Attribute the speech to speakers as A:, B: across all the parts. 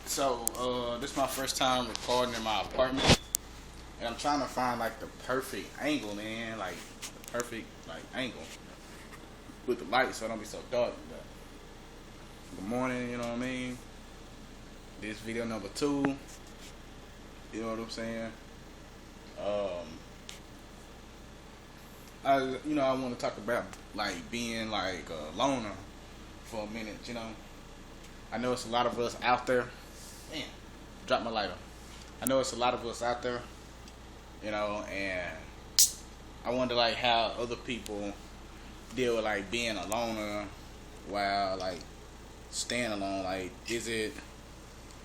A: This is my first time recording in my apartment, and I'm trying to find like the perfect angle, man. Like the perfect angle with the light, so it don't be so dark. But good morning, you know what I mean. This video number 2. You know what I'm saying? I want to talk about like being like a loner for a minute. I know it's a lot of us out there. Man, drop my lighter. I know it's a lot of us out there, and I wonder like how other people deal with like being a loner while like staying alone. Like, do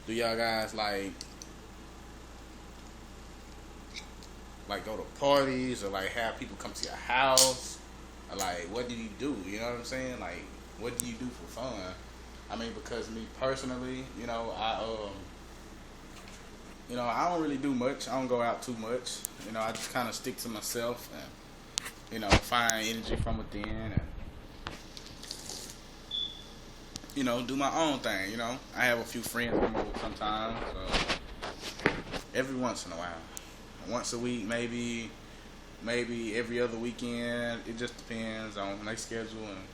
A: y'all guys like go to parties or like have people come to your house? Or like, what do you do? You know what I'm saying? Like, what do you do for fun? I mean, because me personally, I don't really do much. I don't go out too much. I just kind of stick to myself and, find energy from within and, do my own thing. I have a few friends come over sometimes, every once in a while. Once a week, maybe every other weekend. It just depends on my schedule and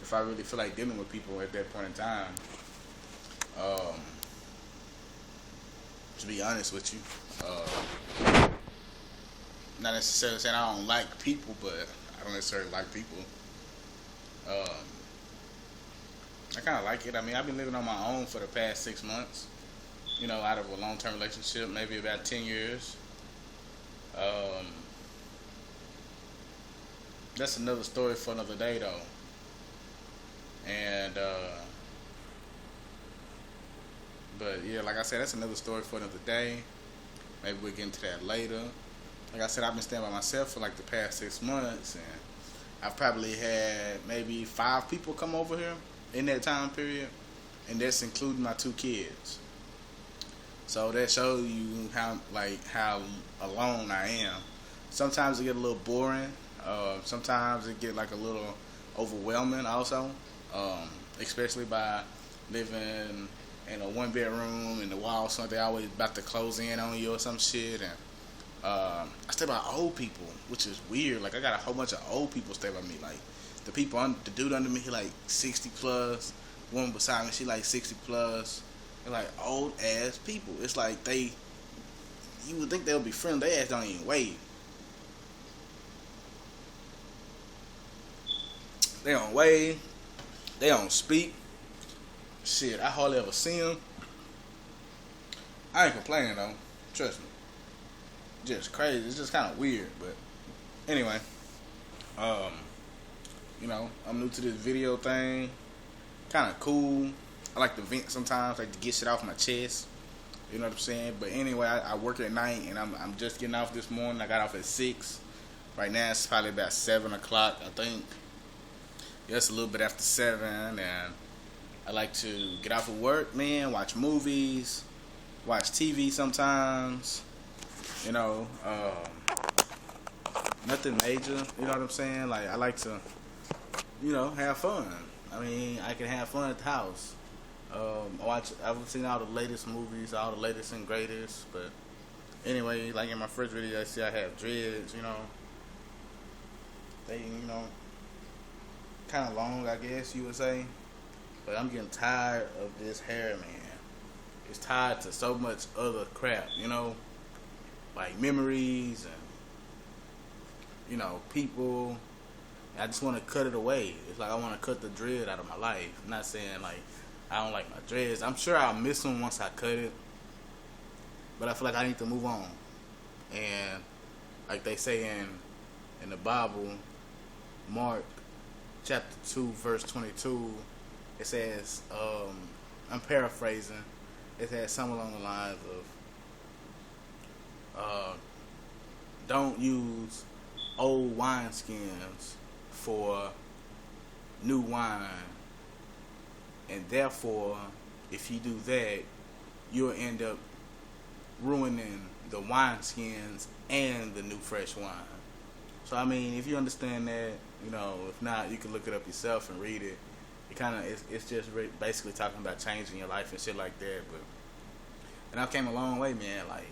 A: if I really feel like dealing with people at that point in time. To be honest with you, not necessarily saying I don't like people, but I don't necessarily like people. I kind of like it. I mean, I've been living on my own for the past 6 months. Out of a long-term relationship, maybe about 10 years. That's another story for another day, though. And but yeah, like I said, that's another story for another day. Maybe we'll get into that later. Like I said, I've been staying by myself for like the past 6 months, and I've probably had maybe 5 people come over here in that time period, and that's including my 2 kids. So that shows you how alone I am. Sometimes it get a little boring. Sometimes it get like a little overwhelming also, especially by living in a 1-bedroom and the walls something always about to close in on you or some shit. And I stay by old people, which is weird. Like, I got a whole bunch of old people stay by me. Like, the dude under me, he like 60 plus. The woman beside me, she like 60 plus. They're like old ass people. It's like you would think they would be friendly. They ass don't even wave. They don't wave. They don't speak. Shit, I hardly ever see them. I ain't complaining though. Trust me. Just crazy. It's just kind of weird. But anyway, I'm new to this video thing. Kind of cool. I like to vent sometimes, like to get shit off my chest. You know what I'm saying? But anyway, I work at night, and I'm just getting off this morning. I got off at 6. Right now it's probably about 7 o'clock, I think. Yeah, it's a little bit after 7, and I like to get off of work, man, watch movies, watch TV sometimes. Nothing major. You know what I'm saying? Like, I like to, have fun. I mean, I can have fun at the house. I've seen all the latest movies, all the latest and greatest. But anyway, like in my first video, I see I have dreads. They, kind of long, I guess you would say. But I'm getting tired of this hair, man. It's tied to so much other crap, like memories and people. I just want to cut it away. It's like I want to cut the dread out of my life. I'm not saying like I don't like my dreads. I'm sure I'll miss them once I cut it. But I feel like I need to move on. And like they say in the Bible, Mark chapter 2 verse 22, it says, I'm paraphrasing, it says something along the lines of don't use old wineskins for new wine. And therefore, if you do that, you'll end up ruining the wineskins and the new fresh wine. So, I mean, if you understand that, if not, you can look it up yourself and read it. It kind of, it's just basically talking about changing your life and shit like that. But and I came a long way, man. Like,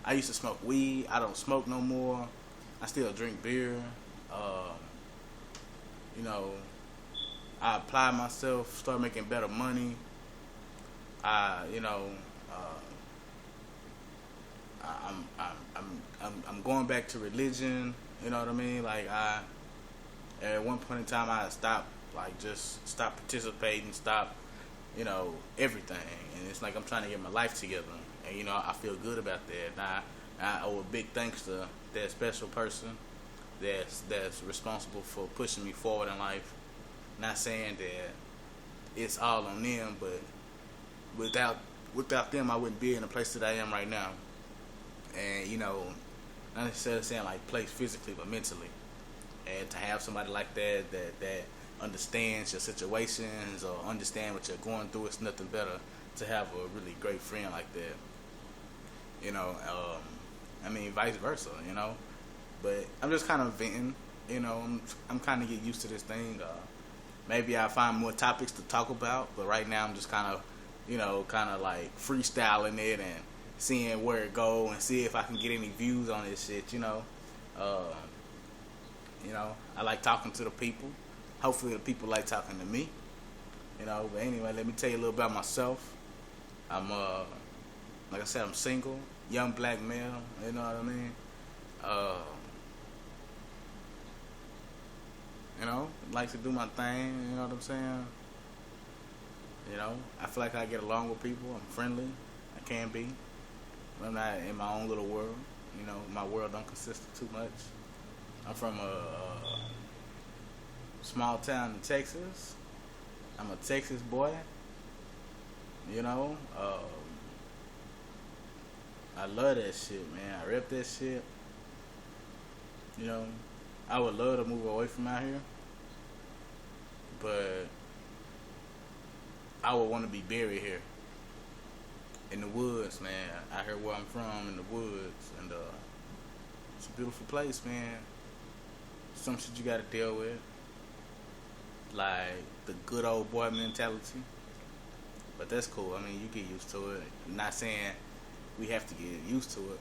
A: I used to smoke weed. I don't smoke no more. I still drink beer. Um, you know, I apply myself, start making better money. I, you know, I'm going back to religion. You know what I mean? Like, at one point in time, I stopped, like, just stop participating, stop, everything. And it's like I'm trying to get my life together. And, I feel good about that. And I owe a big thanks to that special person that's responsible for pushing me forward in life. Not saying that it's all on them, but without them, I wouldn't be in the place that I am right now. And, not necessarily saying like place physically, but mentally. And to have somebody like that understands your situations or understand what you're going through, it's nothing better to have a really great friend like that. Vice versa, But I'm just kind of venting, I'm kind of getting used to this thing. Maybe I'll find more topics to talk about, but right now I'm just kind of like freestyling it and seeing where it go and see if I can get any views on this shit, I like talking to the people. Hopefully the people like talking to me, But anyway, let me tell you a little about myself. I'm, like I said, I'm single, young black male, you know what I mean? Like to do my thing, you know what I'm saying? I feel like I get along with people. I'm friendly. I can be. I'm not in my own little world. My world don't consist of too much. I'm from a small town in Texas. I'm a Texas boy. I love that shit, man. I rep that shit. I would love to move away from out here, but I would want to be buried here in the woods, man. Out here where I'm from, in the woods, and it's a beautiful place, man. Some shit you gotta deal with, like the good old boy mentality, but that's cool. I mean, you get used to it. I'm not saying we have to get used to it,